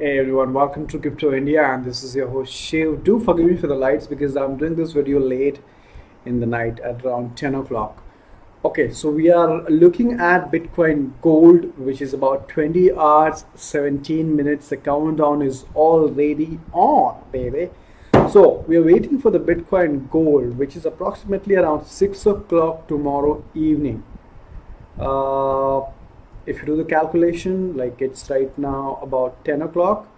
Hey everyone, welcome to Crypto India, and this is your host Shiv. Do forgive me for the lights because I'm doing this video late in the night at around 10 o'clock. Okay, so we are looking at Bitcoin Gold, which is about 20 hours, 17 minutes. The countdown is already on, baby. So we are waiting for the Bitcoin Gold, which is approximately around 6 o'clock tomorrow evening. Uh, if you do the calculation, like it's right now about 10 o'clock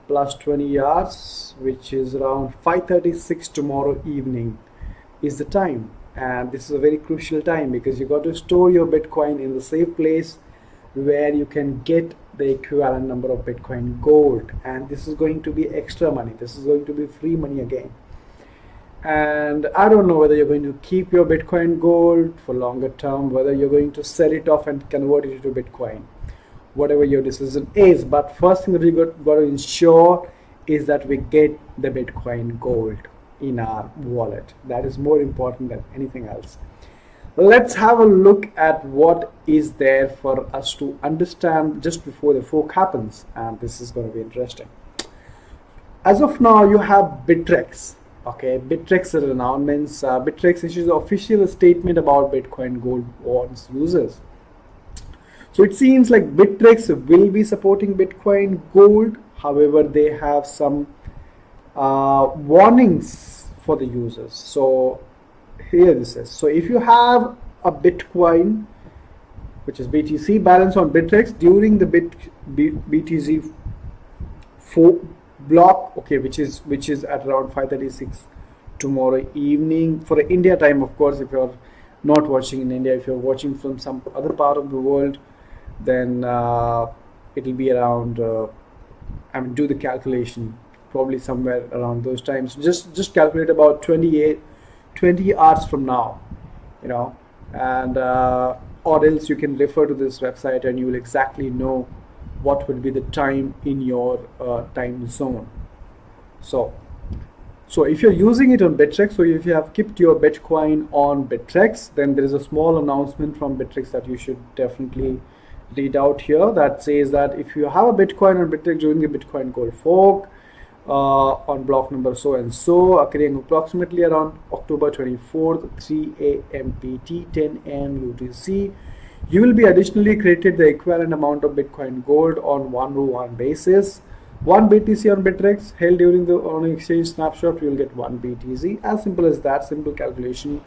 plus 20 hours, which is around 5:36 tomorrow evening is the time. And this is a very crucial time because you got to store your Bitcoin in the safe place where you can get the equivalent number of Bitcoin Gold. And this is going to be extra money. This is going to be free money again. And I don't know whether you're going to keep your Bitcoin Gold for longer term, whether you're going to sell it off and convert it into Bitcoin, whatever your decision is. But first thing that we got to ensure is that we get the Bitcoin Gold in our wallet. That is more important than anything else. Let's have a look at what is there for us to understand just before the fork happens, and this is going to be interesting. As of now, you have Bittrex. Okay, Bittrex announcements. Bittrex issues an official statement about Bitcoin Gold wants users. So it seems like Bittrex will be supporting Bitcoin Gold. However, they have some warnings for the users. So here this is. So if you have a Bitcoin, which is BTC, balance on Bittrex during the BTC 4 block, okay, which is at around 5:36 tomorrow evening for India time. Of course, if you're not watching in India, if you're watching from some other part of the world, then it'll be around do the calculation, probably somewhere around those times. Just calculate about 20 hours from now, and or else you can refer to this website and you will exactly know what would be the time in your time zone. So if you're using it on Bittrex, so if you have kept your Bitcoin on Bittrex, then there is a small announcement from Bittrex that you should definitely read out here that says that if you have a Bitcoin on Bittrex during the Bitcoin Gold fork on block number so and so, occurring approximately around October 24th, 3 a.m. PT, 10 a.m. UTC, you will be additionally credited the equivalent amount of Bitcoin Gold on 1-to-1 basis. 1 BTC on Bittrex held during the on exchange snapshot, you will get 1 BTC. As simple as that, simple calculation.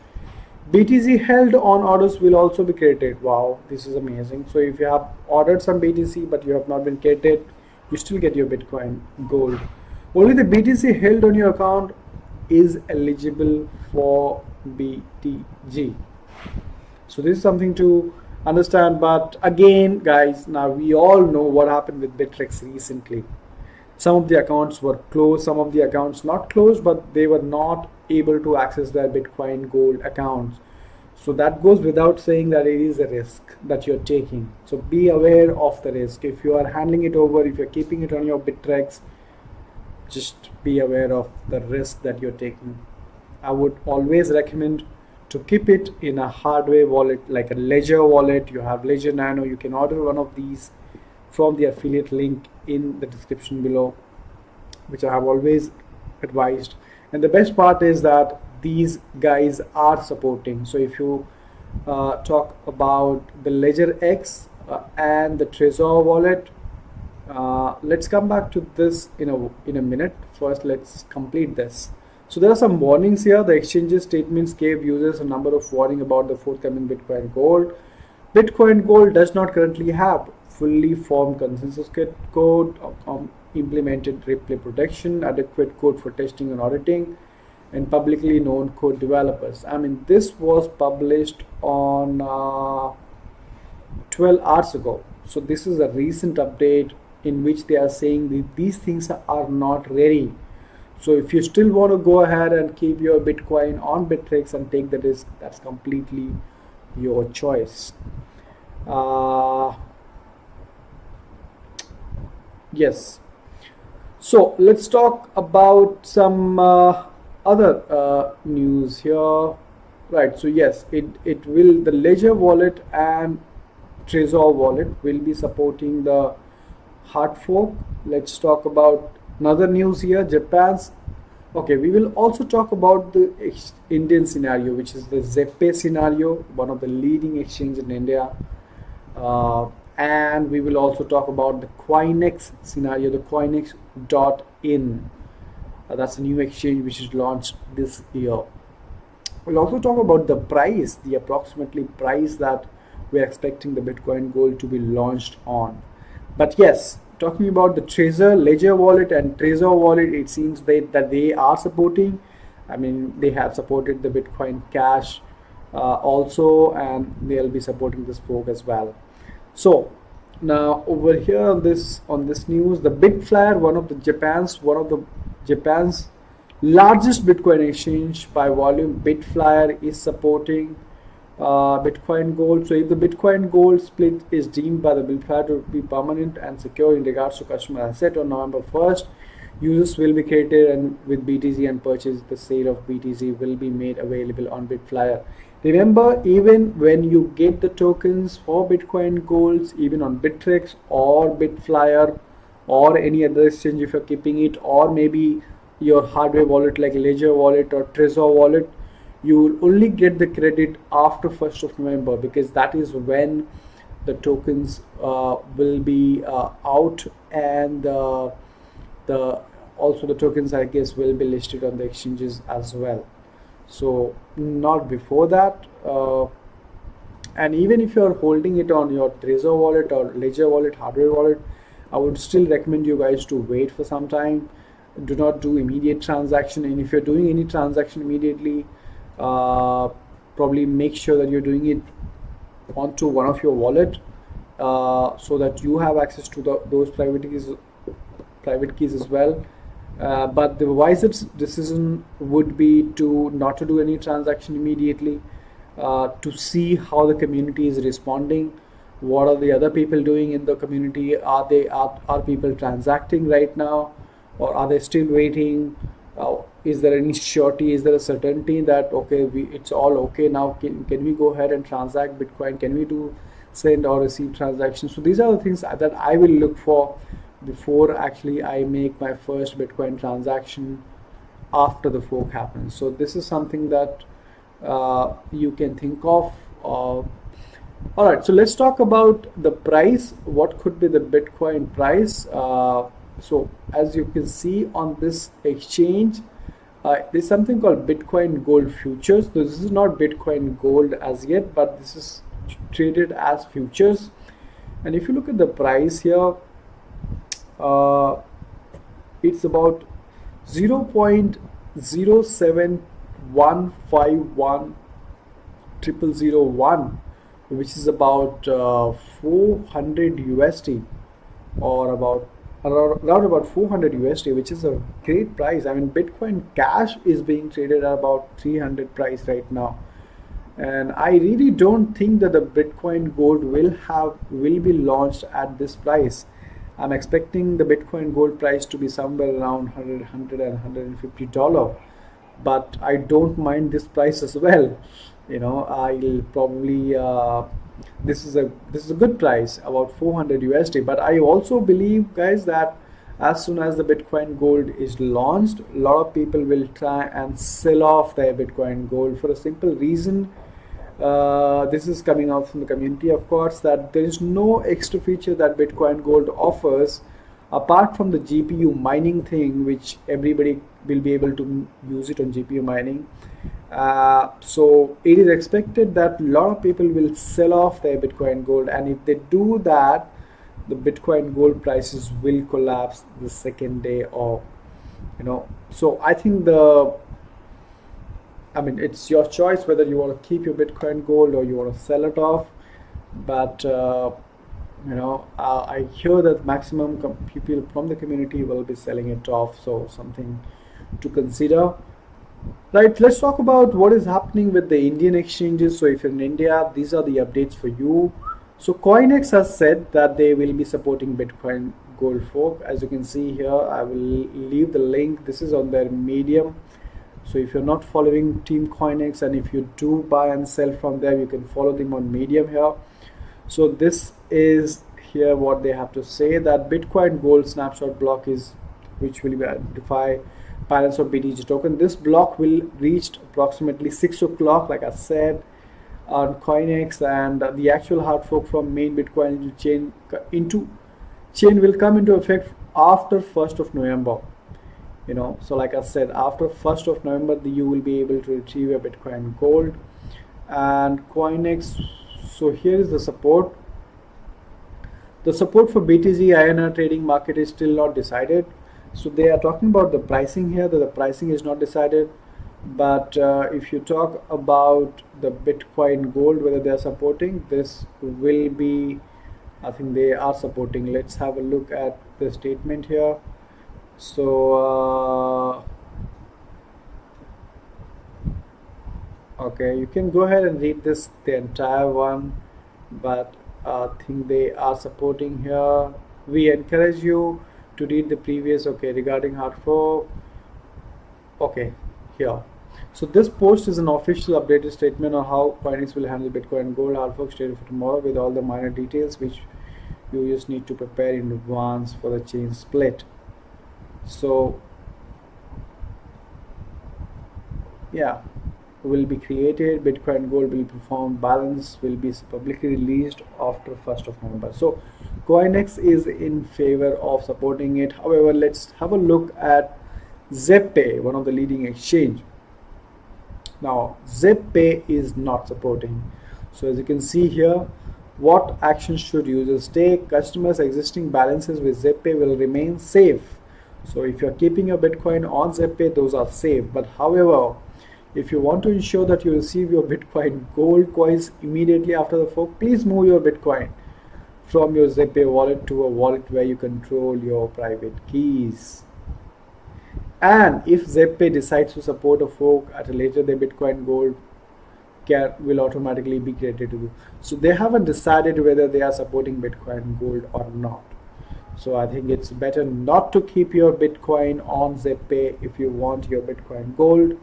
BTC held on orders will also be credited. Wow, this is amazing. So if you have ordered some BTC but you have not been credited, you still get your Bitcoin Gold. Only the BTC held on your account is eligible for BTG. So this is something to understand. But again, guys, now we all know what happened with Bittrex recently. Some of the accounts were closed, some of the accounts not closed, but they were not able to access their Bitcoin Gold accounts. So that goes without saying that it is a risk that you're taking. So be aware of the risk. If you are handing it over, if you're keeping it on your Bittrex, just be aware of the risk that you're taking. I would always recommend to keep it in a hardware wallet like a Ledger wallet. You have Ledger Nano, you can order one of these from the affiliate link in the description below, which I have always advised. And the best part is that these guys are supporting. So if you talk about the Ledger X and the Trezor wallet, let's come back to this in a minute. First, let's complete this. So there are some warnings here. The exchange's statements gave users a number of warnings about the forthcoming Bitcoin Gold. Bitcoin Gold does not currently have fully formed consensus code, implemented replay protection, adequate code for testing and auditing, and publicly known code developers. I mean, this was published on 12 hours ago. So this is a recent update in which they are saying that these things are not ready. So if you still want to go ahead and keep your Bitcoin on Bittrex and take the risk, that's completely your choice. Yes. So let's talk about some other news here. Right. So yes, it will, the Ledger wallet and Trezor wallet will be supporting the hard fork. Let's talk about another news here. Japan's. Okay, we will also talk about the Indian scenario, which is the Zeppe scenario, one of the leading exchanges in India. And we will also talk about the Coinex scenario, the Coinex.in. That's a new exchange which is launched this year. We'll also talk about the price, the approximately price that we're expecting the Bitcoin Gold to be launched on. But yes, talking about the Trezor Ledger wallet and Trezor wallet, it seems that they are supporting. I mean, they have supported the Bitcoin Cash also, and they'll be supporting this fork as well. So now over here on this news, the Bitflyer, one of the Japan's largest Bitcoin exchange by volume, Bitflyer is supporting Bitcoin Gold. So if the Bitcoin Gold split is deemed by the Bitflyer to be permanent and secure in regards to customer asset on November 1st, users will be created and with BTC and purchase the sale of BTC will be made available on Bitflyer. Remember, even when you get the tokens for Bitcoin Golds, even on Bittrex or Bitflyer or any other exchange, if you're keeping it, or maybe your hardware wallet like Ledger wallet or Trezor wallet, you will only get the credit after 1st of November, because that is when the tokens will be out, and also the tokens, I guess, will be listed on the exchanges as well. So not before that. And even if you're holding it on your Trezor wallet or Ledger wallet, hardware wallet, I would still recommend you guys to wait for some time. Do not do immediate transaction, and if you're doing any transaction immediately, probably make sure that you're doing it onto one of your wallet, so that you have access to those private keys as well. But the wisest decision would be to not to do any transaction immediately, to see how the community is responding. What are the other people doing in the community? Are people transacting right now, or are they still waiting? Is there any surety? Is there a certainty that okay, it's all okay now? Can we go ahead and transact Bitcoin? Can we do send or receive transactions? So these are the things that I will look for before actually I make my first Bitcoin transaction after the fork happens. So this is something that you can think of. All right, so let's talk about the price. What could be the Bitcoin price? So as you can see on this exchange, there's something called Bitcoin Gold Futures. So this is not Bitcoin Gold as yet, but this is traded as futures. And if you look at the price here, it's about 0.071510001, which is about 400 USD, or around about 400 USD, which is a great price. I mean, Bitcoin Cash is being traded at about 300 price right now, and I really don't think that the Bitcoin Gold will be launched at this price. I'm expecting the Bitcoin Gold price to be somewhere around $100 and $150, but I don't mind this price as well. I'll probably this is a good price, about 400 USD. But I also believe, guys, that as soon as the Bitcoin Gold is launched, a lot of people will try and sell off their Bitcoin Gold for a simple reason. This is coming out from the community, of course, that there is no extra feature that Bitcoin Gold offers apart from the GPU mining thing, which everybody will be able to use it on GPU mining. So it is expected that a lot of people will sell off their Bitcoin Gold, and if they do that, the Bitcoin Gold prices will collapse the second day of, so I think it's your choice whether you want to keep your Bitcoin Gold or you want to sell it off. But I hear that maximum people from the community will be selling it off, so something to consider. Right, let's talk about what is happening with the Indian exchanges. So if you're in India, these are the updates for you. So Coinex has said that they will be supporting Bitcoin Gold fork. As you can see here, I will leave the link. This is on their Medium. So if you're not following Team Coinex, and if you do buy and sell from there, you can follow them on Medium here. So this is here what they have to say, that Bitcoin gold snapshot block is which will identify balance of BTC token. This block will reach approximately 6 o'clock, like I said, on Coinex, and the actual hard fork from main Bitcoin into chain will come into effect after 1st of November. So like I said, after 1st of November, you will be able to retrieve your Bitcoin gold. And Coinex, so here is the support. The support for BTC INR trading market is still not decided. So they are talking about the pricing here, that the pricing is not decided. But if you talk about the Bitcoin gold, whether they are supporting, this will be, I think they are supporting. Let's have a look at the statement here. So okay, you can go ahead and read this, the entire one, but I think they are supporting here. We encourage you to read the previous, okay, regarding hard fork. Okay, here. So this post is an official updated statement on how Coinex will handle Bitcoin gold hard fork scheduled for tomorrow, with all the minor details which you just need to prepare in advance for the chain split. So yeah, will be created, Bitcoin gold will perform, balance will be publicly released after 1st of November. So Coinex is in favor of supporting it. However, let's have a look at ZebPay, one of the leading exchange. Now ZebPay is not supporting. So as you can see here, what actions should users take? Customers' existing balances with ZebPay will remain safe. So if you're keeping your Bitcoin on ZebPay, those are safe. But however, if you want to ensure that you receive your Bitcoin gold coins immediately after the fork, please move your Bitcoin from your ZebPay wallet to a wallet where you control your private keys. And if ZebPay decides to support a fork at a later, the Bitcoin gold will automatically be credited to you. So they haven't decided whether they are supporting Bitcoin gold or not. So I think it's better not to keep your Bitcoin on ZebPay if you want your Bitcoin gold.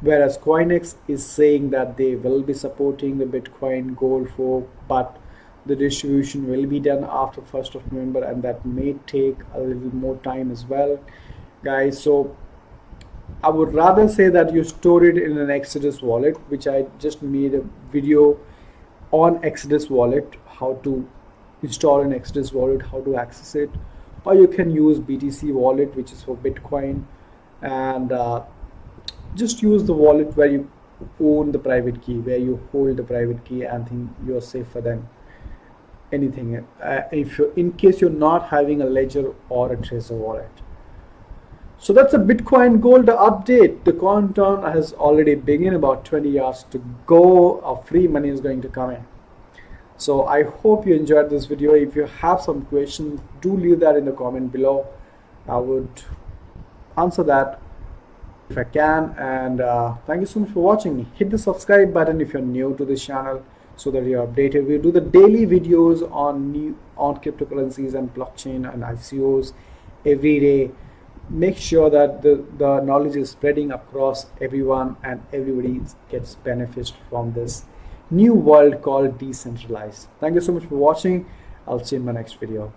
Whereas Coinex is saying that they will be supporting the Bitcoin gold fork, but the distribution will be done after 1st of November, and that may take a little more time as well, guys. So I would rather say that you store it in an Exodus wallet, which I just made a video on Exodus wallet, how to install an Exodus wallet, how to access it, or you can use BTC wallet, which is for Bitcoin, and just use the wallet where you own the private key, where you hold the private key, and think you're safer than anything. If you, in case you're not having a Ledger or a Trezor wallet. So that's a Bitcoin gold update. The countdown has already begun, about 20 hours to go. Our free money is going to come in. So I hope you enjoyed this video. If you have some questions, do leave that in the comment below. I would answer that if I can. And thank you so much for watching. Hit the subscribe button if you're new to this channel, so that you're updated. We do the daily videos on cryptocurrencies and blockchain and ICOs every day. Make sure that the knowledge is spreading across everyone, and everybody gets benefit from this new world called decentralized. Thank you so much for watching. I'll see you in my next video.